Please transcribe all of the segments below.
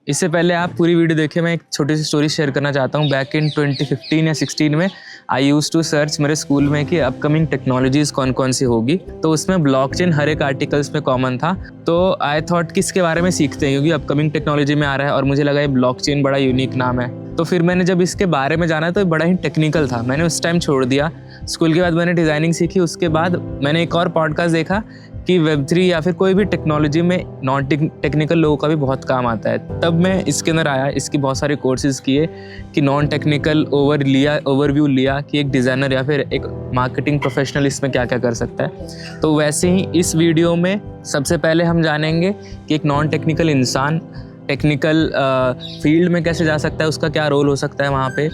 इससे पहले आप पूरी वीडियो देखिए, मैं एक छोटी सी स्टोरी शेयर करना चाहता हूँ। बैक इन 2015 या 16 में आई यूज टू सर्च मेरे स्कूल में कि अपकमिंग टेक्नोलॉजीज़ कौन कौन सी होगी, तो उसमें ब्लॉकचेन हर एक आर्टिकल्स में कॉमन था। तो आई थॉट कि इसके बारे में सीखते हैं क्योंकि अपकमिंग टेक्नोलॉजी में आ रहा है और मुझे लगा ये ब्लॉकचेन बड़ा यूनिक नाम है। तो फिर मैंने जब इसके बारे में जाना तो बड़ा ही टेक्निकल था, मैंने उस टाइम छोड़ दिया। स्कूल के बाद मैंने डिज़ाइनिंग सीखी, उसके बाद मैंने एक और पॉडकास्ट देखा कि Web3 या फिर कोई भी टेक्नोलॉजी में नॉन टेक्निकल लोगों का भी बहुत काम आता है। तब मैं इसके अंदर आया, इसकी बहुत सारे कोर्सेज किए कि नॉन टेक्निकल ओवरव्यू लिया कि एक डिज़ाइनर या फिर एक मार्केटिंग प्रोफेशनल इसमें क्या क्या कर सकता है। तो वैसे ही इस वीडियो में सबसे पहले हम जानेंगे कि एक नॉन टेक्निकल इंसान टेक्निकल फील्ड में कैसे जा सकता है, उसका क्या रोल हो सकता है वहाँ पे,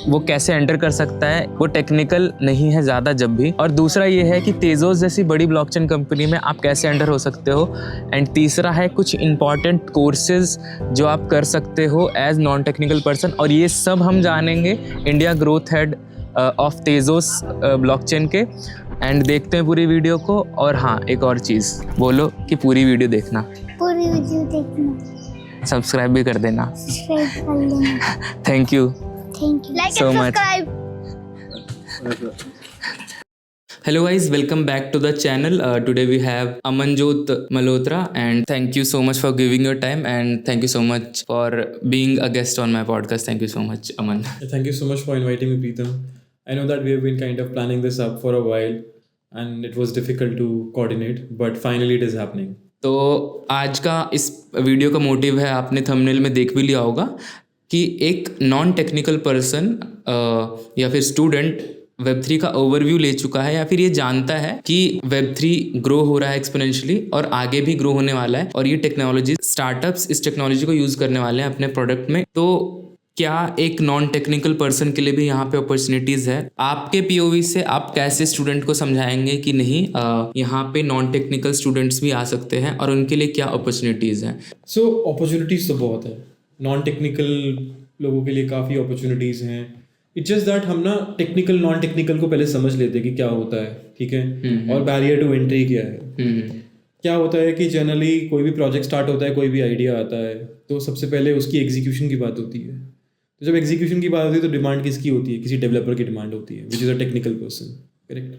वो कैसे एंटर कर सकता है, वो टेक्निकल नहीं है ज़्यादा जब भी। और दूसरा ये है कि तेजोस जैसी बड़ी ब्लॉकचेन कंपनी में आप कैसे एंटर हो सकते हो। एंड तीसरा है कुछ इंपॉर्टेंट कोर्सेज जो आप कर सकते हो एज नॉन टेक्निकल पर्सन, और ये सब हम जानेंगे India growth head of Tezos blockchain के। एंड देखते हैं पूरी वीडियो को। और हाँ, एक और चीज़ बोलो कि पूरी वीडियो देखना, पूरी वीडियो देखना, सब्सक्राइब भी कर देना। सब्सक्राइब कर लेना। Thank you like so and much. Subscribe. Hello guys, welcome back to the channel. Today we have Amanjot Malhotra, and thank you so much for giving your time, and thank you so much for being a guest on my podcast. Thank you so much, Aman. Thank you so much for inviting me, Preetham. I know that we have been kind of planning this up for a while and it was difficult to coordinate, but finally it is happening. तो आज का इस video का motive है, आपने thumbnail में देख भी लिया होगा कि एक नॉन टेक्निकल पर्सन या फिर स्टूडेंट Web3 का ओवरव्यू ले चुका है या फिर ये जानता है कि Web3 ग्रो हो रहा है एक्सपोनेंशियली और आगे भी ग्रो होने वाला है, और ये टेक्नोलॉजी स्टार्टअप्स इस टेक्नोलॉजी को यूज़ करने वाले हैं अपने प्रोडक्ट में। तो क्या एक नॉन टेक्निकल पर्सन के लिए भी यहाँ पे अपॉर्चुनिटीज़ है? आपके पीओवी से आप कैसे स्टूडेंट को समझाएंगे कि नहीं यहाँ पे नॉन टेक्निकल स्टूडेंट्स भी आ सकते हैं और उनके लिए क्या अपॉर्चुनिटीज़ हैं? सो अपॉर्चुनिटीज़ तो बहुत है, नॉन टेक्निकल लोगों के लिए काफ़ी अपॉर्चुनिटीज़ हैं। इट्स जस्ट दैट हम ना टेक्निकल नॉन टेक्निकल को पहले समझ लेते हैं कि क्या होता है, ठीक है, और बैरियर टू एंट्री क्या है। क्या होता है कि जनरली कोई भी प्रोजेक्ट स्टार्ट होता है, कोई भी आइडिया आता है, तो सबसे पहले उसकी एग्जीक्यूशन की बात होती है। तो जब एग्जीक्यूशन की बात होती है तो डिमांड किसकी होती है? किसी डेवलपर की डिमांड होती है, which is a technical person, correct.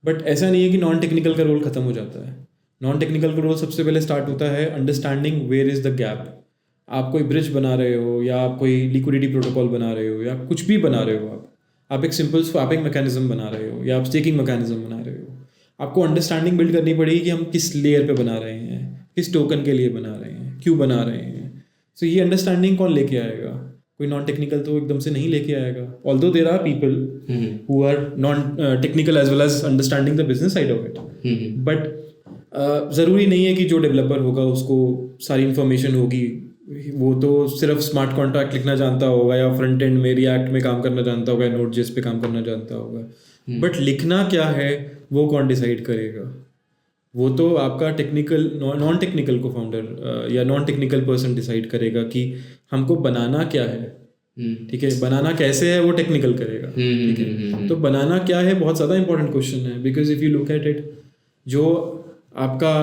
But ऐसा नहीं है कि नॉन टेक्निकल का रोल खत्म हो जाता है। नॉन टेक्निकल का रोल सबसे पहले स्टार्ट होता है understanding where is the gap. आप कोई ब्रिज बना रहे हो या आप कोई लिक्विडिटी प्रोटोकॉल बना रहे हो या कुछ भी बना रहे हो, आप एक सिंपल स्वैपिंग मैकेनिज्म बना रहे हो या आप स्टेकिंग मैकेनिज्म बना रहे हो, आपको अंडरस्टैंडिंग बिल्ड करनी पड़ेगी कि हम किस लेयर पे बना रहे हैं, किस टोकन के लिए बना रहे हैं, क्यों बना रहे हैं। सो ये अंडरस्टैंडिंग कौन लेके आएगा? कोई नॉन टेक्निकल तो एकदम से नहीं लेके आएगा। Although there are people who are non technical as well as understanding the business side of it, but ज़रूरी नहीं है कि जो डेवलपर होगा उसको सारी इन्फॉर्मेशन होगी। वो तो सिर्फ स्मार्ट कॉन्ट्रैक्ट लिखना जानता होगा या फ्रंट एंड में रिएक्ट में काम करना जानता होगा, नोड.जेएस पे काम करना जानता होगा, बट लिखना क्या है वो कौन डिसाइड करेगा? वो तो आपका टेक्निकल नॉन टेक्निकल को फाउंडर या नॉन टेक्निकल पर्सन डिसाइड करेगा कि हमको बनाना क्या है, ठीक है। बनाना कैसे है वो टेक्निकल करेगा, ठीक है। तो बनाना क्या है बहुत ज़्यादा इंपॉर्टेंट क्वेश्चन है, because if you look at it, जो आपका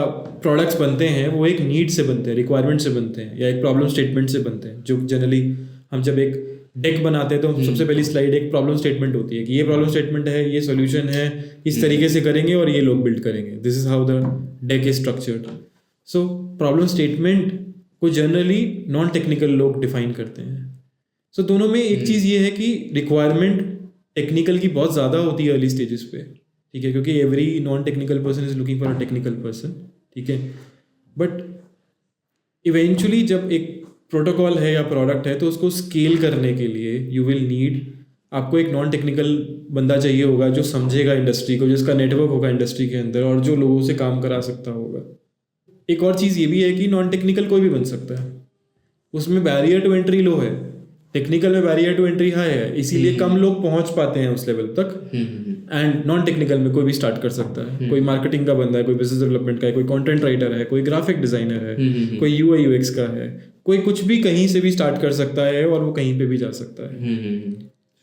प्रोडक्ट्स बनते हैं वो एक नीड से बनते हैं, रिक्वायरमेंट से बनते हैं या एक प्रॉब्लम स्टेटमेंट से बनते हैं। जो जनरली हम जब एक डेक बनाते हैं तो सबसे पहली स्लाइड एक प्रॉब्लम स्टेटमेंट होती है कि ये प्रॉब्लम स्टेटमेंट है, ये सॉल्यूशन है, इस तरीके से करेंगे और ये लोग बिल्ड करेंगे। This is how the deck is structured. So problem statement को जनरली नॉन टेक्निकल लोग डिफाइन करते हैं। सो दोनों में एक चीज़ ये है कि रिक्वायरमेंट टेक्निकल की बहुत ज़्यादा होती है अर्ली स्टेजेस पे, ठीक है, क्योंकि every non technical person is looking for a technical person, ठीक है। बट इवेंचुअली जब एक प्रोटोकॉल है या प्रोडक्ट है तो उसको स्केल करने के लिए यू विल नीड, आपको एक नॉन टेक्निकल बंदा चाहिए होगा जो समझेगा इंडस्ट्री को, जिसका नेटवर्क होगा इंडस्ट्री के अंदर और जो लोगों से काम करा सकता होगा। एक और चीज़ ये भी है कि नॉन टेक्निकल कोई भी बन सकता है, उसमें बैरियर टू एंट्री लो है, टेक्निकल में बैरियर टू एंट्री हाई है, इसीलिए कम लोग पहुंच पाते हैं उस लेवल तक। एंड नॉन टेक्निकल में कोई भी स्टार्ट कर सकता है, कोई मार्केटिंग का बंदा है, कोई बिजनेस डेवलपमेंट का है, कोई कंटेंट राइटर है, कोई ग्राफिक डिजाइनर है, कोई यूआई यूएक्स का है, कोई कुछ भी कहीं से भी स्टार्ट कर सकता है और वो कहीं पे भी जा सकता है।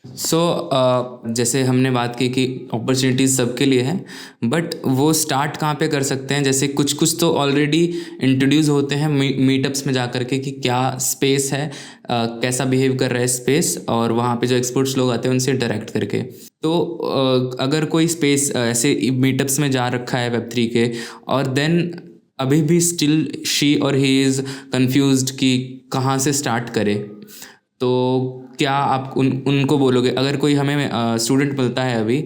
सो जैसे हमने बात की कि अपॉर्चुनिटीज़ सबके लिए है, बट वो स्टार्ट कहाँ पे कर सकते हैं? जैसे कुछ कुछ तो ऑलरेडी इंट्रोड्यूस होते हैं मीटअप्स में जा कर के कि क्या स्पेस है, कैसा बिहेव कर रहा है स्पेस, और वहाँ पे जो एक्सपर्ट्स लोग आते हैं उनसे इंटरेक्ट करके। तो अगर कोई स्पेस ऐसे मीटअप्स में जा रखा है Web3 के, और देन अभी भी स्टिल शी और ही इज़ कन्फ्यूज्ड कि कहाँ से स्टार्ट करे, तो क्या आप उनको बोलोगे? अगर कोई हमें स्टूडेंट मिलता है अभी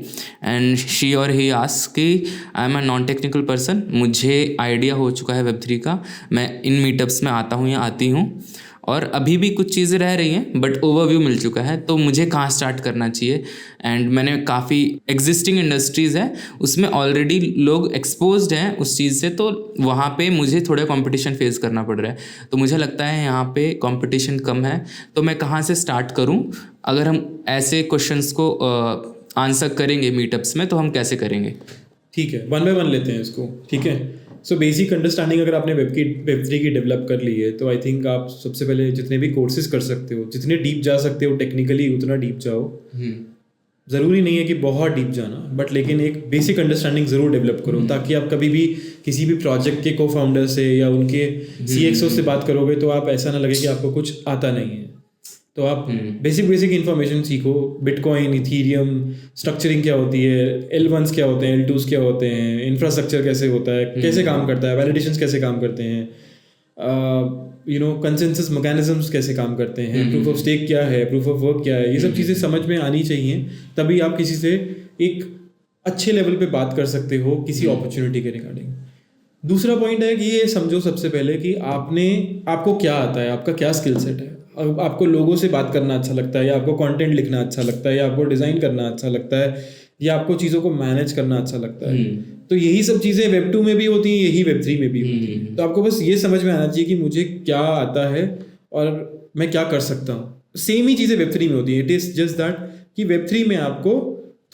एंड शी और ही आस्क कि I am a non technical person, मुझे आइडिया हो चुका है Web3 का, मैं इन मीटअप्स में आता हूँ या आती हूँ, और अभी भी कुछ चीज़ें रह रही हैं बट ओवरव्यू मिल चुका है, तो मुझे कहाँ स्टार्ट करना चाहिए? एंड मैंने काफ़ी एग्जिस्टिंग इंडस्ट्रीज़ है उसमें ऑलरेडी लोग एक्सपोज्ड हैं उस चीज़ से, तो वहाँ पे मुझे थोड़ा कंपटीशन फेस करना पड़ रहा है, तो मुझे लगता है यहाँ पे कंपटीशन कम है, तो मैं कहाँ से स्टार्ट करूँ? अगर हम ऐसे क्वेश्चंस को आंसर करेंगे मीटअप्स में तो हम कैसे करेंगे? ठीक है, 1 by 1 लेते हैं इसको, ठीक है। सो बेसिक अंडरस्टैंडिंग अगर आपने Web3 की डेवलप कर ली है, तो आई थिंक आप सबसे पहले जितने भी कोर्सेज कर सकते हो, जितने डीप जा सकते हो टेक्निकली उतना डीप जाओ। ज़रूरी नहीं है कि बहुत डीप जाना, बट लेकिन एक बेसिक अंडरस्टैंडिंग ज़रूर डेवलप करो, ताकि आप कभी भी किसी भी प्रोजेक्ट के को फाउंडर से या उनके CXO से बात करोगे तो आप ऐसा ना लगे कि आपको कुछ आता नहीं है। तो आप बेसिक इन्फॉर्मेशन सीखो, बिटकॉइन, इथीरियम, स्ट्रक्चरिंग क्या होती है, L1s क्या होते हैं, L2s क्या होते हैं, इंफ्रास्ट्रक्चर कैसे होता है, कैसे काम करता है, वैलिडेशंस कैसे काम करते हैं, कंसेंसस मैकेनिज्म्स कैसे काम करते हैं, प्रूफ ऑफ स्टेक क्या है, प्रूफ ऑफ वर्क क्या है, ये सब चीज़ें समझ में आनी चाहिए, तभी आप किसी से एक अच्छे लेवल पे बात कर सकते हो किसी अपॉर्चुनिटी के रिगार्डिंग। दूसरा पॉइंट है कि ये समझो सबसे पहले कि आपको क्या आता है, आपका क्या स्किल सेट है। आपको लोगों से बात करना अच्छा लगता है, या आपको कंटेंट लिखना अच्छा लगता है, या आपको डिज़ाइन करना अच्छा लगता है, या आपको चीज़ों को मैनेज करना अच्छा लगता है, तो यही सब चीज़ें Web2 में भी होती हैं, यही Web3 में भी होती हैं। तो आपको बस ये समझ में आना चाहिए कि मुझे क्या आता है और मैं क्या कर सकता हूँ। सेम ही चीज़ें Web3 में होती हैं, इट इज़ जस्ट दैट कि Web3 में आपको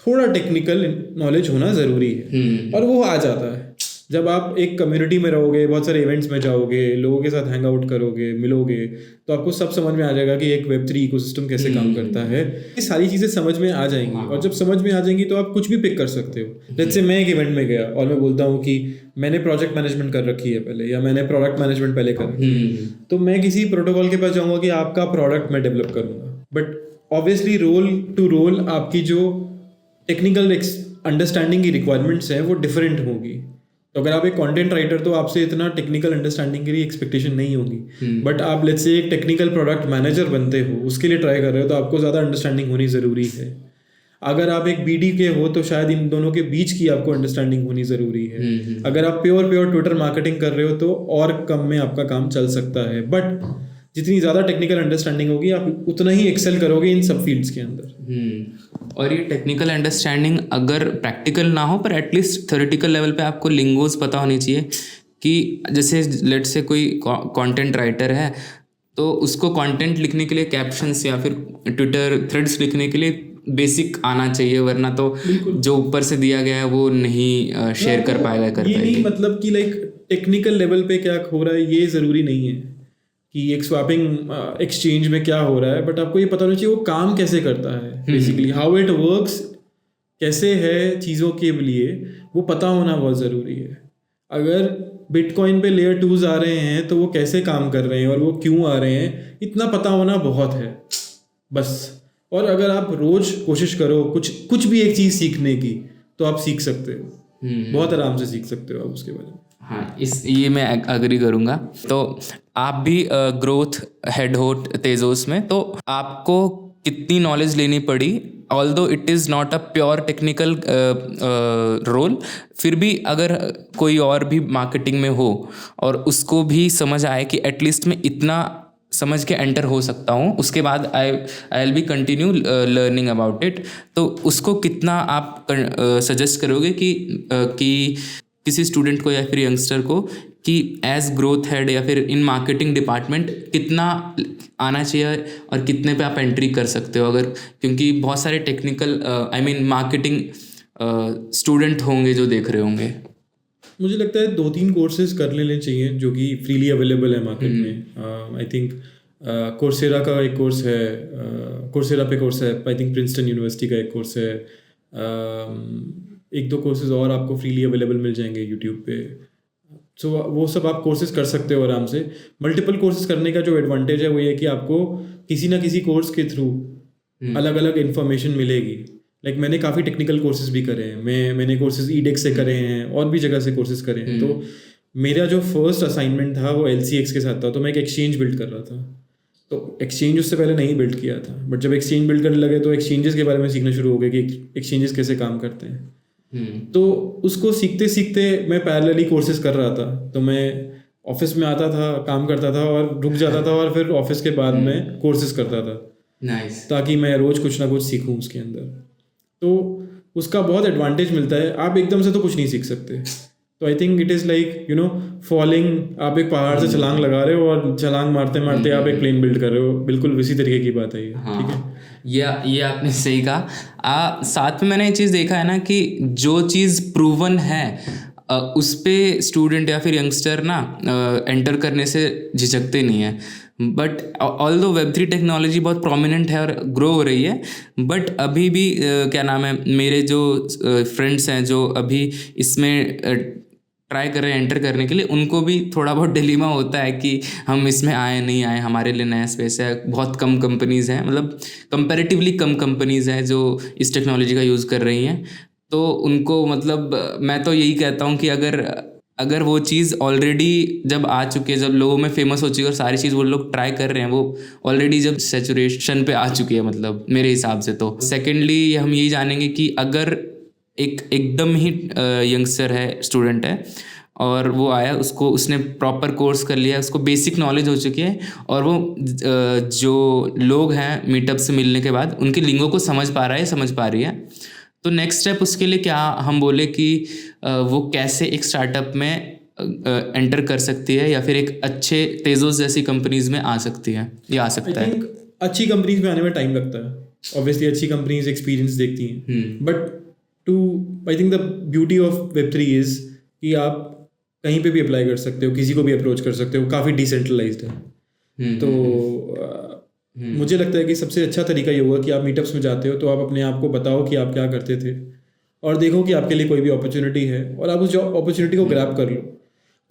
थोड़ा टेक्निकल नॉलेज होना ज़रूरी है, और वो आ जाता है जब आप एक कम्युनिटी में रहोगे, बहुत सारे इवेंट्स में जाओगे, लोगों के साथ हैंग आउट करोगे, मिलोगे, तो आपको सब समझ में आ जाएगा कि एक Web3 इकोसिस्टम कैसे काम करता है। ये सारी चीज़ें समझ में आ जाएंगी, और जब समझ में आ जाएंगी तो आप कुछ भी पिक कर सकते हो। जैसे मैं एक इवेंट में गया और मैं बोलता हूँ कि मैंने प्रोजेक्ट मैनेजमेंट कर रखी है पहले, या मैंने प्रोडक्ट मैनेजमेंट पहले कर रखी है, तो मैं किसी प्रोटोकॉल के पास जाऊँगा कि आपका प्रोडक्ट मैं डेवलप करूँगा। But obviously role to role आपकी जो टेक्निकल अंडरस्टैंडिंग की रिक्वायरमेंट्स हैं वो डिफरेंट होगी। तो अगर आप एक कंटेंट राइटर, तो आपसे इतना टेक्निकल अंडरस्टैंडिंग की एक्सपेक्टेशन नहीं होगी, बट आप लेट्स से एक टेक्निकल प्रोडक्ट मैनेजर बनते हो, उसके लिए ट्राई कर रहे हो, तो आपको ज़्यादा अंडरस्टैंडिंग होनी ज़रूरी है। अगर आप एक BD के हो तो शायद इन दोनों के बीच की आपको अंडरस्टैंडिंग होनी ज़रूरी है। अगर आप प्योर ट्विटर मार्केटिंग कर रहे हो तो और कम में आपका काम चल सकता है, बट जितनी ज़्यादा टेक्निकल अंडरस्टैंडिंग होगी आप उतना ही एक्सेल करोगे इन सब फील्ड्स के अंदर। और ये टेक्निकल अंडरस्टैंडिंग अगर प्रैक्टिकल ना हो, पर एटलीस्ट थ्योरेटिकल लेवल पे आपको लिंगोज पता होनी चाहिए, कि जैसे लेट से कोई कंटेंट राइटर है तो उसको कंटेंट लिखने के लिए कैप्शंस या फिर ट्विटर थ्रेड्स लिखने के लिए बेसिक आना चाहिए, वरना तो जो ऊपर से दिया गया है वो नहीं शेयर कर पाएगा। ये नहीं मतलब कि लाइक टेक्निकल लेवल पे क्या हो रहा है ये ज़रूरी नहीं है कि एक स्वैपिंग एक्सचेंज में क्या हो रहा है, बट आपको ये पता होना चाहिए वो काम कैसे करता है, बेसिकली हाउ इट वर्क्स, कैसे है चीज़ों के लिए, वो पता होना बहुत ज़रूरी है। अगर बिटकॉइन पे लेयर 2s आ रहे हैं तो वो कैसे काम कर रहे हैं और वो क्यों आ रहे हैं, इतना पता होना बहुत है बस। और अगर आप रोज़ कोशिश करो कुछ भी एक चीज़ सीखने की, तो आप सीख सकते हो, बहुत आराम से सीख सकते हो आप उसके बारे में। हाँ, ये मैं अग्री करूँगा। तो आप भी ग्रोथ हेड हो तेजोस में, तो आपको कितनी नॉलेज लेनी पड़ी, although it is not a pure technical role, फिर भी अगर कोई और भी मार्केटिंग में हो और उसको भी समझ आए कि एटलीस्ट मैं इतना समझ के एंटर हो सकता हूँ, उसके बाद I will be continue learning about it, तो उसको कितना आप सजेस्ट करोगे कि किसी स्टूडेंट को या फिर यंगस्टर को कि एज ग्रोथ हेड या फिर इन मार्केटिंग डिपार्टमेंट कितना आना चाहिए और कितने पे आप एंट्री कर सकते हो? अगर क्योंकि बहुत सारे टेक्निकल मार्केटिंग स्टूडेंट होंगे जो देख रहे होंगे। मुझे लगता है 2-3 कोर्सेज कर लेने चाहिए जो कि फ्रीली अवेलेबल है मार्केट में। आई थिंक कोर्सेरा का एक कोर्स है, कोर्सेरा पे कोर्स है, आई थिंक प्रिंसटन यूनिवर्सिटी का एक कोर्स है, एक दो कोर्सेज और आपको फ्रीली अवेलेबल मिल जाएंगे यूट्यूब पे। सो वो सब आप कोर्सेज कर सकते हो आराम से। मल्टीपल कोर्सेज करने का जो एडवांटेज है वो ये कि आपको किसी ना किसी कोर्स के थ्रू अलग अलग इन्फॉर्मेशन मिलेगी। लाइक मैंने काफ़ी टेक्निकल कोर्सेज भी करे हैं, मैंने कोर्सेज ईडेक्स से करे हैं और भी जगह से कोर्सेज करे हैं। तो मेरा जो फर्स्ट असाइनमेंट था वो LCX के साथ था, तो मैं एक एक्सचेंज बिल्ड कर रहा था। तो एक्सचेंज उससे पहले नहीं बिल्ड किया था, बट जब एक्सचेंज बिल्ड करने लगे तो एक्सचेंजेस के बारे में सीखना शुरू हो गया कि एक्सचेंजेस कैसे काम करते हैं। तो उसको सीखते सीखते मैं पैरेलली कोर्सेज कर रहा था। तो मैं ऑफिस में आता था, काम करता था और रुक जाता था, और फिर ऑफिस के बाद में कोर्सेज करता था। नाइस। ताकि मैं रोज़ कुछ ना कुछ सीखूं उसके अंदर। तो उसका बहुत एडवांटेज मिलता है। आप एकदम से तो कुछ नहीं सीख सकते। तो I think it is like falling. आप एक पहाड़ से छलांग लगा रहे हो और छलांग मारते मारते आप एक प्लेन बिल्ड कर रहे हो। बिल्कुल इसी तरीके की बात है ये। ठीक है, ये आपने सही कहा। साथ में मैंने ये चीज़ देखा है ना कि जो चीज़ प्रूवन है उस पे स्टूडेंट या फिर यंगस्टर ना एंटर करने से झिझकते नहीं है। बट ऑल्दो Web3 टेक्नोलॉजी बहुत प्रोमिनेंट है और ग्रो हो रही है, बट अभी भी क्या नाम है, मेरे जो फ्रेंड्स हैं जो अभी इसमें ट्राई कर रहे हैं एंटर करने के लिए, उनको भी थोड़ा बहुत डिलीमा होता है कि हम इसमें आए नहीं आए, हमारे लिए नया स्पेस है। बहुत कम कंपनीज़ हैं, मतलब कंपैरेटिवली कम कंपनीज़ हैं जो इस टेक्नोलॉजी का यूज़ कर रही हैं। तो उनको मतलब मैं तो यही कहता हूँ कि अगर वो चीज़ ऑलरेडी जब आ चुकी है, जब लोगों में फेमस हो चुकी है और सारी चीज़ वो लोग ट्राई कर रहे हैं, वो ऑलरेडी जब सैचुरेशन पे आ चुकी है, मतलब मेरे हिसाब से। तो सेकेंडली हम यही जानेंगे कि अगर एकदम ही यंगस्टर है, स्टूडेंट है, और वो आया, उसने प्रॉपर कोर्स कर लिया, उसको बेसिक नॉलेज हो चुकी है, और वो जो लोग हैं मीटअप से मिलने के बाद उनकी लिंगो को समझ पा रहा है, समझ पा रही है, तो नेक्स्ट स्टेप उसके लिए क्या हम बोले कि वो कैसे एक स्टार्टअप में एंटर कर सकती है, या फिर एक अच्छे तेजोस जैसी कंपनीज में आ सकती है, या आ सकता है। अच्छी कंपनीज में आने में टाइम लगता है। ऑब्वियसली अच्छी कंपनीज एक्सपीरियंस देखती हैं, but I think the beauty of Web3 is कि आप कहीं पे भी अप्लाई कर सकते हो, किसी को भी अप्रोच कर सकते हो, काफ़ी डिसेंट्रलाइज्ड है। तो मुझे लगता है कि सबसे अच्छा तरीका ये होगा कि आप मीटअप्स में जाते हो तो आप अपने आप को बताओ कि आप क्या करते थे, और देखो कि आपके लिए कोई भी अपॉर्चुनिटी है और आप उस अपॉर्चुनिटी को ग्रैब कर लो।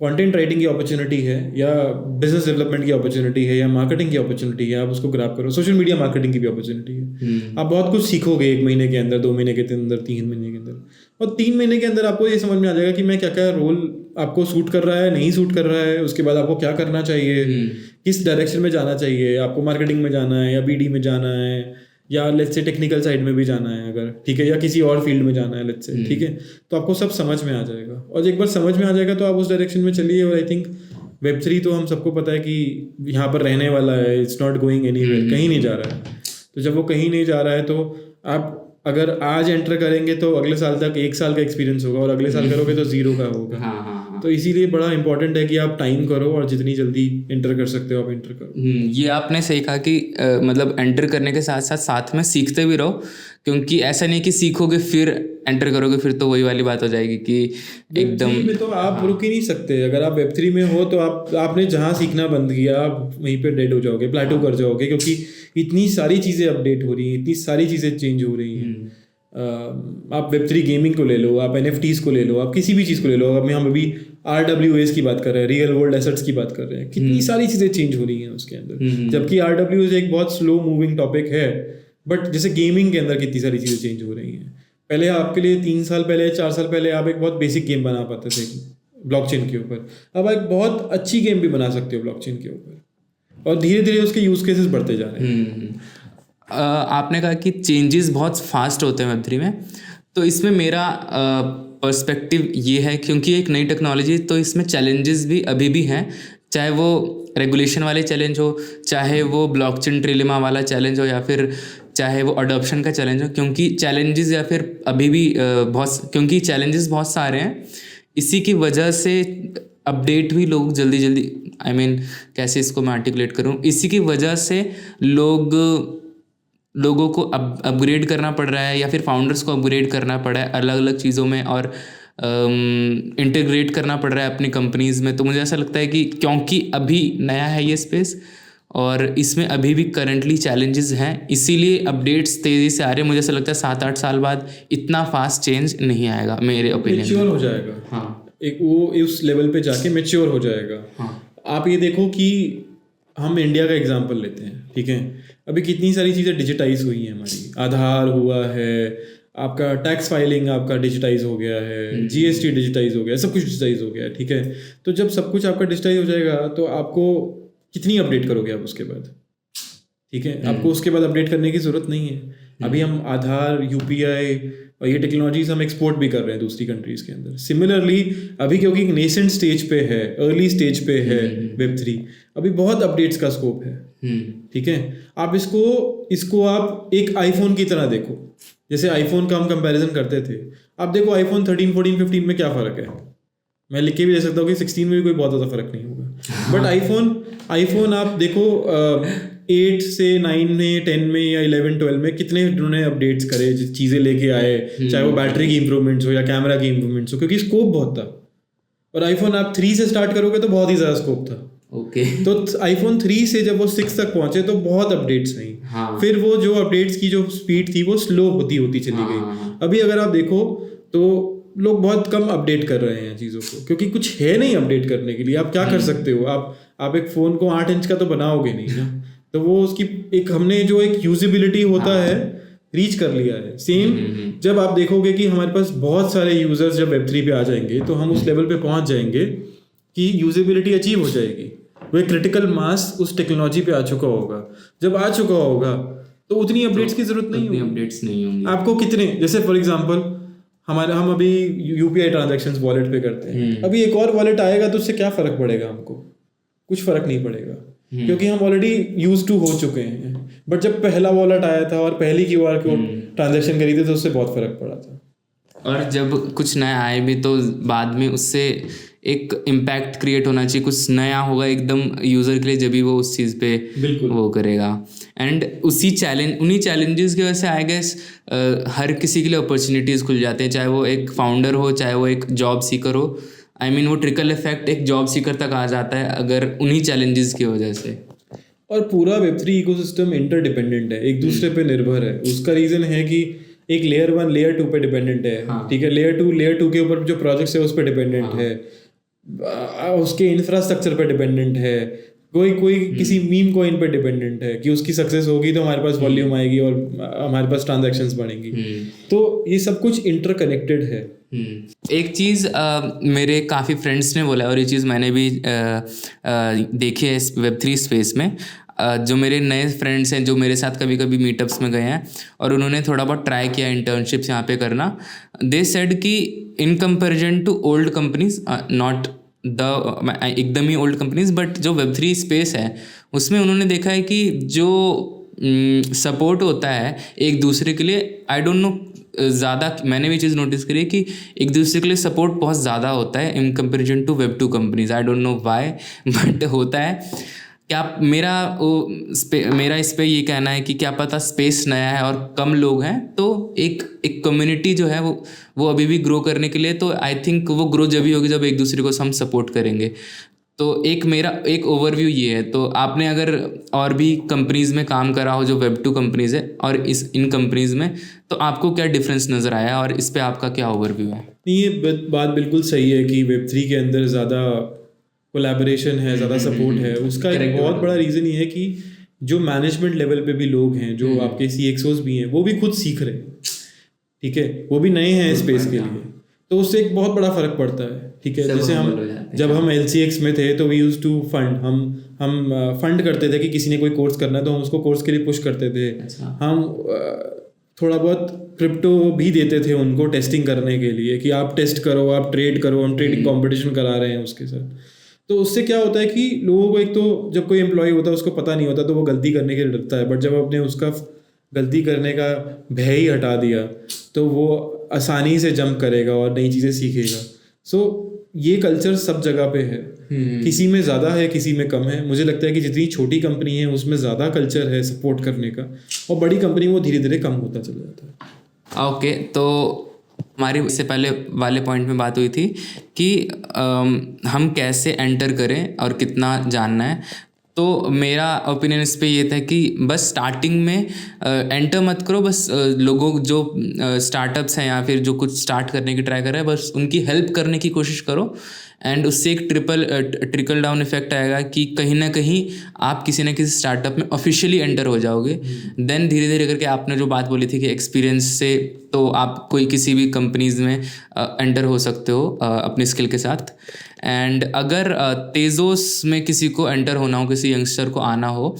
कंटेंट राइटिंग की अपॉर्चुनिटी है, या बिजनेस डेवलपमेंट की अपॉर्चुनिटी है, या मार्केटिंग की अपॉर्चुनिटी है, आप उसको ग्रैब करो। सोशल मीडिया मार्केटिंग की भी अपॉर्चुनिटी है। आप बहुत कुछ सीखोगे 1 महीने के अंदर, 2 महीने के अंदर, 3 महीने के अंदर, और 3 महीने के अंदर आपको ये समझ में आ जाएगा कि मैं क्या क्या रोल आपको सूट कर रहा है, नहीं सूट कर रहा है। उसके बाद आपको क्या करना चाहिए, किस डायरेक्शन में जाना चाहिए, आपको मार्केटिंग में जाना है या BD में जाना है, या लेट्स से टेक्निकल साइड में भी जाना है अगर, ठीक है, या किसी और फील्ड में जाना है लेट्स से, ठीक है। तो आपको सब समझ में आ जाएगा, और एक बार समझ में आ जाएगा तो आप उस डायरेक्शन में चलिए। और आई थिंक Web3 तो हम सबको पता है कि यहाँ पर रहने वाला है, इट्स नॉट गोइंग एनीवेयर, कहीं नहीं जा रहा है। तो जब वो कहीं नहीं जा रहा है तो आप अगर आज एंटर करेंगे तो अगले साल तक 1 साल का एक्सपीरियंस होगा, और अगले साल करोगे तो 0 का होगा। तो इसीलिए बड़ा इंपॉर्टेंट है कि आप टाइम करो, और जितनी जल्दी एंटर कर सकते हो आप एंटर करो। ये आपने सही कहा कि मतलब एंटर करने के साथ साथ में सीखते भी रहो, क्योंकि ऐसा नहीं कि सीखोगे फिर एंटर करोगे, फिर तो वही वाली बात हो जाएगी कि एकदम में तो आप रुक ही नहीं सकते। अगर आप Web3 में हो तो आपने जहाँ सीखना बंद किया आप वहीं पे डेड हो जाओगे, प्लेटो कर जाओगे, क्योंकि इतनी सारी चीज़ें अपडेट हो रही हैं, इतनी सारी चीज़ें चेंज हो रही हैं। आप Web3 गेमिंग को ले लो, आप NFTs को ले लो, आप किसी भी चीज़ को ले लो। अब हम अभी RWAs की बात कर रहे हैं, रियल वर्ल्ड एसेट्स की बात कर रहे हैं, कितनी सारी चीज़ें चेंज हो रही हैं उसके अंदर। जबकि RWAs एक बहुत स्लो मूविंग टॉपिक है, बट जैसे गेमिंग के अंदर कितनी सारी चीज़ें चेंज हो रही हैं। पहले आपके लिए 3 साल पहले, 4 साल पहले आप एक बहुत बेसिक गेम बना पाते थे ब्लॉकचेन के ऊपर, अब एक बहुत अच्छी गेम भी बना सकते हो ब्लॉकचेन के ऊपर, और धीरे धीरे उसके यूज़ केसेस बढ़ते जा रहे हैं। आपने कहा कि चेंजेस बहुत फास्ट होते हैं Web3 में, तो इसमें मेरा पर्सपेक्टिव ये है, क्योंकि एक नई टेक्नोलॉजी तो इसमें चैलेंजेस भी अभी भी हैं, चाहे वो रेगुलेशन वाले चैलेंज हो, चाहे वो ब्लॉकचेन ट्रिलेमा वाला चैलेंज हो, या फिर चाहे वो अडॉप्शन का चैलेंज हो। क्योंकि चैलेंजेस या फिर अभी भी क्योंकि चैलेंजेस बहुत सारे हैं, इसी की वजह से अपडेट भी लोग जल्दी कैसे इसको मैं आर्टिकुलेट करूँ, इसी की वजह से लोगों को अपग्रेड करना पड़ रहा है, या फिर फाउंडर्स को अपग्रेड करना पड़ा है अलग अलग चीज़ों में, और इंटीग्रेट करना पड़ रहा है अपनी कंपनीज़ में। तो मुझे ऐसा लगता है कि क्योंकि अभी नया है ये स्पेस, और इसमें अभी भी करंटली चैलेंजेस हैं, इसीलिए अपडेट्स तेज़ी से आ रहे हैं। मुझे ऐसा लगता है 7-8 साल बाद इतना फास्ट चेंज नहीं आएगा मेरे ओपिनियन मैच्योर में। हो जाएगा। हाँ एक वो उस लेवल पे जाके मैच्योर हो जाएगा। हाँ आप ये देखो कि हम इंडिया का एग्जांपल लेते हैं, ठीक है, अभी कितनी सारी चीज़ें डिजिटाइज हुई हैं हमारी। आधार हुआ है, आपका टैक्स फाइलिंग आपका डिजिटाइज हो गया है, जीएसटी डिजिटाइज हो गया, सब कुछ डिजिटाइज हो गया है, ठीक है। तो जब सब कुछ आपका डिजिटाइज हो जाएगा तो आपको कितनी अपडेट करोगे आप उसके बाद, ठीक है। आपको उसके बाद अपडेट करने की ज़रूरत नहीं है। अभी हम आधार, यूपीआई और ये टेक्नोलॉजीज हम एक्सपोर्ट भी कर रहे हैं दूसरी कंट्रीज़ के अंदर। सिमिलरली अभी क्योंकि एक नेसेंट स्टेज पे है, अर्ली स्टेज पे है Web3, अभी बहुत अपडेट्स का स्कोप है, ठीक है। आप इसको आप एक आईफोन की तरह देखो। जैसे आईफोन का हम कंपैरिजन करते थे, आप देखो आईफोन 13, 14, 15 में क्या फ़र्क है। मैं लिख के भी दे सकता हूँ कि 16 में भी कोई बहुत ज़्यादा फ़र्क नहीं होगा। बट आईफोन आप देखो 8 से 9 में, 10 में या 11, 12 में कितने उन्होंने अपडेट्स करे, चीज़ें लेके आए, चाहे वो बैटरी की इंप्रूवमेंट्स हो या कैमरा की इंप्रूवमेंट्स हो, क्योंकि स्कोप बहुत था। और आईफोन आप 3 से स्टार्ट करोगे तो बहुत ही ज़्यादा स्कोप था। ओके तो आईफोन 3 से जब वो 6 तक पहुंचे तो बहुत अपडेट्स आई। हाँ। फिर वो जो अपडेट्स की जो स्पीड थी वो स्लो होती चली गई। अभी अगर आप देखो तो लोग बहुत कम अपडेट कर रहे हैं चीज़ों को, क्योंकि कुछ है नहीं अपडेट करने के लिए। आप क्या कर सकते हो, आप एक फ़ोन को 8 इंच का तो बनाओगे नहीं ना। तो वो उसकी एक हमने जो एक यूजिबिलिटी होता है रीच कर लिया है। सेम जब आप देखोगे कि हमारे पास बहुत सारे यूजर्स जब Web3 पे आ जाएंगे तो हम उस लेवल पे पहुंच जाएंगे कि यूजिबिलिटी अचीव हो जाएगी। वो एक क्रिटिकल मास उस टेक्नोलॉजी पे आ चुका होगा। जब आ चुका होगा तो उतनी अपडेट्स की जरूरत नहीं होगी। अपडेट्स नहीं होंगी आपको कितने, जैसे फॉर एग्जांपल हम अभी यूपीआई ट्रांजैक्शंस वॉलेट पे करते हैं। अभी एक और वॉलेट आएगा तो उससे क्या फर्क पड़ेगा हमको? कुछ फर्क नहीं पड़ेगा, क्योंकि हम ऑलरेडी यूज टू हो चुके हैं। बट जब पहला वॉलेट आया था और पहली क्यूआर कोड ट्रांजैक्शन करी थी तो उससे बहुत फर्क पड़ा था। और जब कुछ नया आए भी तो बाद में उससे एक इम्पैक्ट क्रिएट होना चाहिए, कुछ नया होगा एकदम यूज़र के लिए, जब भी वो उस चीज़ पे बिल्कुल वो करेगा। एंड उन्हीं चैलेंजेस की वजह से आई गेस हर किसी के लिए अपॉर्चुनिटीज़ खुल जाते हैं, चाहे वो एक फाउंडर हो, चाहे वो एक जॉब सीकर हो। आई मीन वो ट्रिकल इफेक्ट एक जॉब सीकर तक आ जाता है अगर उन्हीं चैलेंजेस की वजह से। और पूरा Web3 इकोसिस्टम इंटरडिपेंडेंट है, एक दूसरे पे निर्भर है। उसका रीज़न है कि एक लेयर 1 लेयर 2 पे डिपेंडेंट है, ठीक है। लेयर 2 के ऊपर जो प्रोजेक्ट्स है उस पर डिपेंडेंट है, उसके इंफ्रास्ट्रक्चर पे डिपेंडेंट है, कोई किसी मीम कॉइन पे डिपेंडेंट है कि उसकी सक्सेस होगी तो हमारे पास वॉल्यूम आएगी और हमारे पास ट्रांजैक्शंस बढ़ेंगी। तो ये सब कुछ इंटरकनेक्टेड है। एक चीज़ मेरे काफ़ी फ्रेंड्स ने बोला, और ये चीज़ मैंने भी देखी है इस Web3 स्पेस में। जो मेरे नए फ्रेंड्स हैं जो मेरे साथ कभी कभी मीटअप्स में गए हैं और उन्होंने थोड़ा बहुत ट्राई किया इंटर्नशिप्स यहाँ पे करना, दे सेड कि in comparison to old companies, not the एकदम ही ओल्ड कंपनीज, बट जो Web3 स्पेस है उसमें उन्होंने देखा है कि जो सपोर्ट होता है एक दूसरे के लिए, आई डोंट नो ज़्यादा, मैंने भी चीज़ नोटिस करी है कि एक दूसरे के लिए सपोर्ट बहुत ज़्यादा होता है in comparison to Web2 companies. I don't know why but होता है। क्या मेरा इस पे ये कहना है कि क्या पता स्पेस नया है और कम लोग हैं, तो एक कम्युनिटी जो है वो अभी भी ग्रो करने के लिए, तो आई थिंक वो ग्रो जब ही होगी जब एक दूसरे को हम सपोर्ट करेंगे। तो मेरा एक ओवरव्यू ये है। तो आपने अगर और भी कंपनीज़ में काम करा हो जो Web2 कंपनीज़ है और इन कंपनीज़ में, तो आपको क्या डिफरेंस नज़र आया और इस पे आपका क्या ओवरव्यू है? ये बात बिल्कुल सही है कि Web3 के अंदर ज़्यादा कोलैबोरेशन है, ज़्यादा सपोर्ट है। उसका एक बहुत बड़ा रीज़न ये है कि जो मैनेजमेंट लेवल पे भी लोग हैं, जो आपके CXOs भी हैं, वो भी खुद सीख रहे हैं, ठीक है। वो भी नए हैं स्पेस के लिए, तो उससे एक बहुत बड़ा फ़र्क पड़ता है, ठीक है। जैसे जब हम LCX में थे तो वी यूज़ टू फंड, हम फंड करते थे कि किसी ने कोई कोर्स करना है तो हम उसको कोर्स के लिए पुश करते थे। हम थोड़ा बहुत क्रिप्टो भी देते थे उनको टेस्टिंग करने के लिए कि आप टेस्ट करो, आप ट्रेड करो, हम ट्रेडिंग कॉम्पिटिशन करा रहे हैं उसके साथ। तो उससे क्या होता है कि लोगों को, एक तो जब कोई एम्प्लॉय होता है उसको पता नहीं होता तो वो गलती करने के लिए डरता है, बट जब आपने उसका गलती करने का भय ही हटा दिया तो वो आसानी से जंप करेगा और नई चीज़ें सीखेगा। सो ये कल्चर सब जगह पे है, किसी में ज़्यादा है किसी में कम है। मुझे लगता है कि जितनी छोटी कंपनी है उसमें ज़्यादा कल्चर है सपोर्ट करने का, और बड़ी कंपनी वो धीरे धीरे कम होता चला जाता है। ओके, तो हमारी इससे पहले वाले पॉइंट में बात हुई थी कि हम कैसे एंटर करें और कितना जानना है। तो मेरा ओपिनियन इस पे ये था कि बस स्टार्टिंग में एंटर मत करो, बस लोगों जो स्टार्टअप्स हैं या फिर जो कुछ स्टार्ट करने की ट्राई कर रहे हैं बस उनकी हेल्प करने की कोशिश करो, एंड उससे एक ट्रिकल डाउन इफेक्ट आएगा कि कहीं ना कहीं आप किसी न किसी स्टार्टअप में ऑफिशियली एंटर हो जाओगे। देन धीरे धीरे करके आपने जो बात बोली थी कि एक्सपीरियंस से तो आप कोई किसी भी कंपनीज़ में एंटर हो सकते हो अपनी स्किल के साथ। एंड अगर तेजोस में किसी को एंटर होना हो, किसी यंगस्टर को आना हो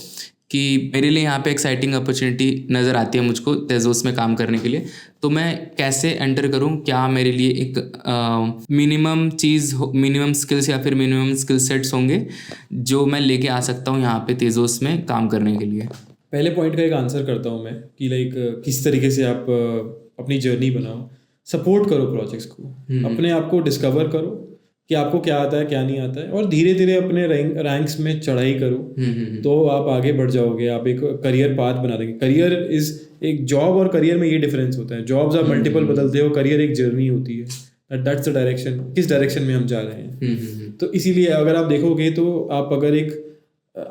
कि मेरे लिए यहाँ पे एक्साइटिंग अपॉर्चुनिटी नज़र आती है मुझको तेजोस में काम करने के लिए, तो मैं कैसे एंटर करूँ? क्या मेरे लिए एक मिनिमम स्किल्स या फिर मिनिमम स्किल सेट्स होंगे जो मैं लेके आ सकता हूँ यहाँ पे तेजोस में काम करने के लिए? पहले पॉइंट का एक आंसर करता हूँ मैं कि लाइक किस तरीके से आप अपनी जर्नी बनाओ। सपोर्ट करो प्रोजेक्ट्स को, अपने आप को डिस्कवर करो कि आपको क्या आता है क्या नहीं आता है, और धीरे धीरे अपने रैंक्स में चढ़ाई करो तो आप आगे बढ़ जाओगे। आप एक करियर पाथ बना देंगे। करियर इज़ एक जॉब और करियर में ये डिफरेंस होता है। जॉब्स आप मल्टीपल बदलते हो, करियर एक जर्नी होती है। दैट्स द डायरेक्शन, किस डायरेक्शन में हम जा रहे हैं। तो इसीलिए अगर आप देखोगे तो आप अगर एक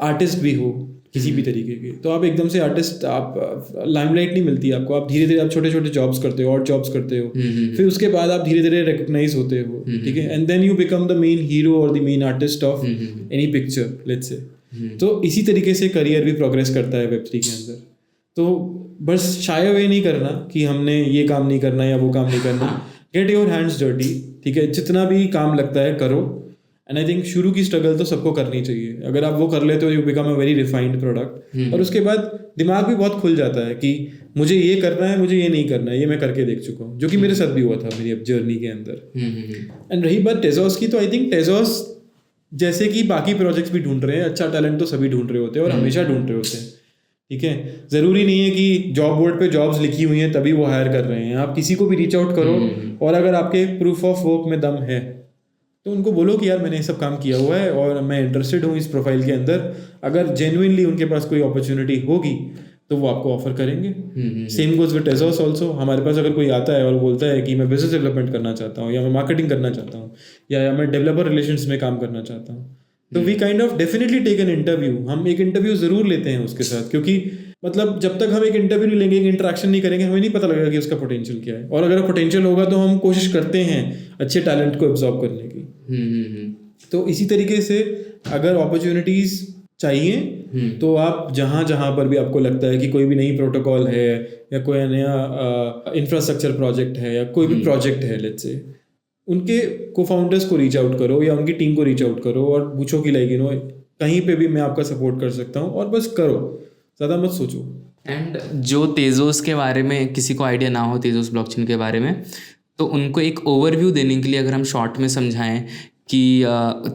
आर्टिस्ट भी हो किसी भी तरीके के, तो आप एकदम से आर्टिस्ट, आप लाइमलाइट नहीं मिलती आपको। आप धीरे धीरे आप छोटे छोटे जॉब्स करते हो और जॉब्स करते हो, फिर उसके बाद आप धीरे धीरे रिकॉग्नाइज होते हो, ठीक है। And then you become the main hero और the main artist of any picture, let's say. तो इसी तरीके से करियर भी प्रोग्रेस करता है Web3 के अंदर। तो बस शाय अवे नहीं करना कि हमने ये काम नहीं करना या वो काम नहीं करना। गेट योर हैंड्स डर्टी, ठीक है। जितना भी काम लगता है करो। एंड आई थिंक शुरू की स्ट्रगल तो सबको करनी चाहिए। अगर आप वो कर लेते हो, you become a very refined product. और उसके बाद दिमाग भी बहुत खुल जाता है कि मुझे ये करना है, मुझे ये नहीं करना है, ये मैं करके देख चुका हूँ, जो कि मेरे साथ भी हुआ था मेरी अब जर्नी के अंदर। एंड रही बात टेजोस की, तो आई थिंक टेजोस जैसे कि बाकी प्रोजेक्ट्स भी ढूंढ रहे हैं, अच्छा टैलेंट तो सभी ढूंढ रहे होते हैं और हमेशा ढूंढ रहे होते हैं, ठीक है। ज़रूरी नहीं है कि जॉब बोर्ड पे जॉब्स लिखी हुई हैं तभी वो हायर कर रहे हैं। आप किसी को भी रीच आउट करो, और अगर आपके प्रूफ ऑफ वर्क में दम है तो उनको बोलो कि यार मैंने ये सब काम किया हुआ है और मैं इंटरेस्टेड हूँ इस प्रोफाइल के अंदर। अगर जेन्युइनली उनके पास कोई अपॉर्चुनिटी होगी तो वो आपको ऑफर करेंगे। Same goes with Tezos also. हमारे पास अगर कोई आता है और बोलता है कि मैं बिजनेस डेवलपमेंट करना चाहता हूँ, या मैं मार्केटिंग करना चाहता हूँ, या मैं डेवलपर रिलेशंस में काम करना चाहता हूँ, तो we kind of definitely take an interview. हम एक इंटरव्यू ज़रूर लेते हैं उसके साथ, क्योंकि मतलब जब तक हम एक इंटरव्यू नहीं लेंगे, एक इंटरेक्शन नहीं करेंगे, हमें नहीं पता लगेगा कि उसका पोटेंशियल क्या है। और अगर पोटेंशियल होगा तो हम कोशिश करते हैं अच्छे टैलेंट को एब्जॉर्ब करने की। तो इसी तरीके से अगर अपॉर्चुनिटीज़ चाहिए तो आप जहाँ जहाँ पर भी आपको लगता है कि कोई भी नई प्रोटोकॉल है या कोई नया इंफ्रास्ट्रक्चर प्रोजेक्ट है या कोई भी प्रोजेक्ट है, लेट्स से, उनके को फाउंडर्स को रीच आउट करो या उनकी टीम को रीच आउट करो और पूछो कि लाइक कहीं पे भी मैं आपका सपोर्ट कर सकता हूँ, और बस करो, ज़्यादा मत सोचो। एंड जो तेजोस के बारे में किसी को आइडिया ना हो, तेजोस ब्लॉकचेन के बारे में, तो उनको एक ओवरव्यू देने के लिए अगर हम शॉर्ट में समझाएं कि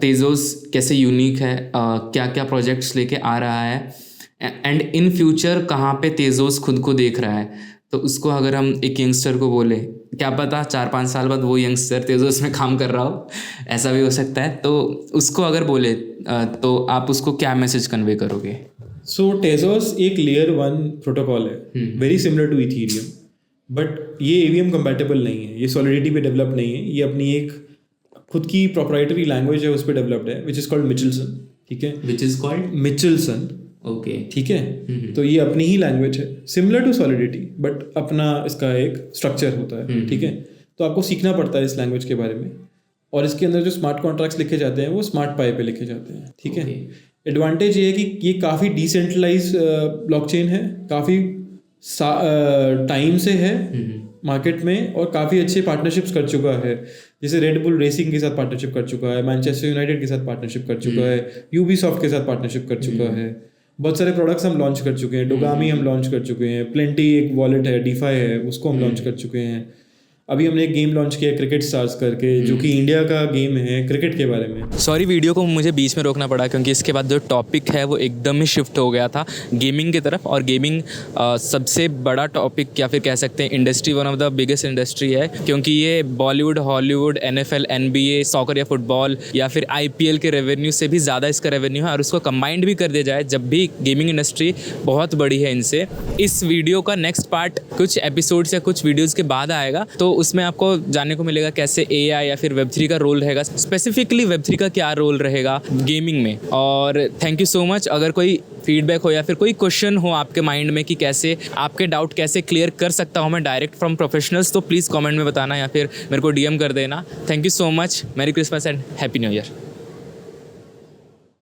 तेजोस कैसे यूनिक है, क्या क्या प्रोजेक्ट्स लेके आ रहा है, एंड इन फ्यूचर कहाँ पे तेजोस खुद को देख रहा है, तो उसको अगर हम एक यंगस्टर को बोले, क्या पता 4-5 साल बाद वो यंगस्टर तेजोस में काम कर रहा हो, ऐसा भी हो सकता है। तो उसको अगर बोले तो आप उसको क्या मैसेज कन्वे करोगे? सो टेजोस एक लेयर 1 प्रोटोकॉल है, very similar to Ethereum, but ये एवीएम कंपैटिबल नहीं है, ये सॉलिडिटी पे डेवलप नहीं है। ये अपनी एक खुद की प्रोप्राइटरी लैंग्वेज है, उस पर डेवलप्ड है, विच इज़ कॉल्ड मिचेल्सन, ठीक है। विच इज़ कॉल्ड मिचेल्सन, ओके, ठीक है। तो ये अपनी ही लैंग्वेज है, सिमिलर टू सॉलिडिटी, बट अपना इसका एक स्ट्रक्चर होता है, ठीक है। तो आपको सीखना पड़ता है इस लैंग्वेज के बारे में, और इसके अंदर जो स्मार्ट कॉन्ट्रैक्ट्स लिखे जाते हैं वो स्मार्ट पाई पे लिखे जाते हैं, ठीक है। एडवांटेज ये है कि ये काफ़ी डिसेंट्रलाइज ब्लॉकचेन है, काफ़ी टाइम से है मार्केट में, और काफ़ी अच्छे पार्टनरशिप्स कर चुका है। जैसे रेड बुल रेसिंग के साथ पार्टनरशिप कर चुका है, मैनचेस्टर यूनाइटेड के साथ पार्टनरशिप कर चुका है, यूबीसॉफ्ट के साथ पार्टनरशिप कर चुका है। बहुत सारे प्रोडक्ट्स हम लॉन्च कर चुके हैं, डोगामी हम लॉन्च कर चुके हैं, प्लेंटी एक वॉलेट है, डीफाई है, उसको हम लॉन्च कर चुके हैं। अभी हमने एक गेम लॉन्च किया क्रिकेट स्टार्स करके, जो कि इंडिया का गेम है क्रिकेट के बारे में। सॉरी, वीडियो को मुझे बीच में रोकना पड़ा क्योंकि इसके बाद जो टॉपिक है वो एकदम ही शिफ्ट हो गया था गेमिंग की तरफ। और गेमिंग सबसे बड़ा टॉपिक या फिर कह सकते हैं industry, one of the biggest industry है, क्योंकि ये Bollywood, Hollywood, NFL, NBA, soccer या फुटबॉल या फिर IPL के रेवेन्यू से भी ज़्यादा इसका रेवेन्यू है। और उसको कंबाइंड भी कर दिया जाए जब भी गेमिंग इंडस्ट्री बहुत बड़ी है इनसे। इस वीडियो का नेक्स्ट पार्ट कुछ एपिसोड्स या कुछ वीडियोज़ के बाद आएगा, तो उसमें आपको जानने को मिलेगा कैसे AI या फिर Web3 का रोल रहेगा, स्पेसिफिकली Web3 का क्या रोल रहेगा गेमिंग में। और थैंक यू सो मच। अगर कोई फीडबैक हो या फिर कोई क्वेश्चन हो आपके माइंड में कि कैसे आपके डाउट कैसे क्लियर कर सकता हूँ मैं डायरेक्ट फ्रॉम प्रोफेशनल्स, तो प्लीज़ कमेंट में बताना या फिर मेरे को DM कर देना। Thank you so much. Merry Christmas and happy new year.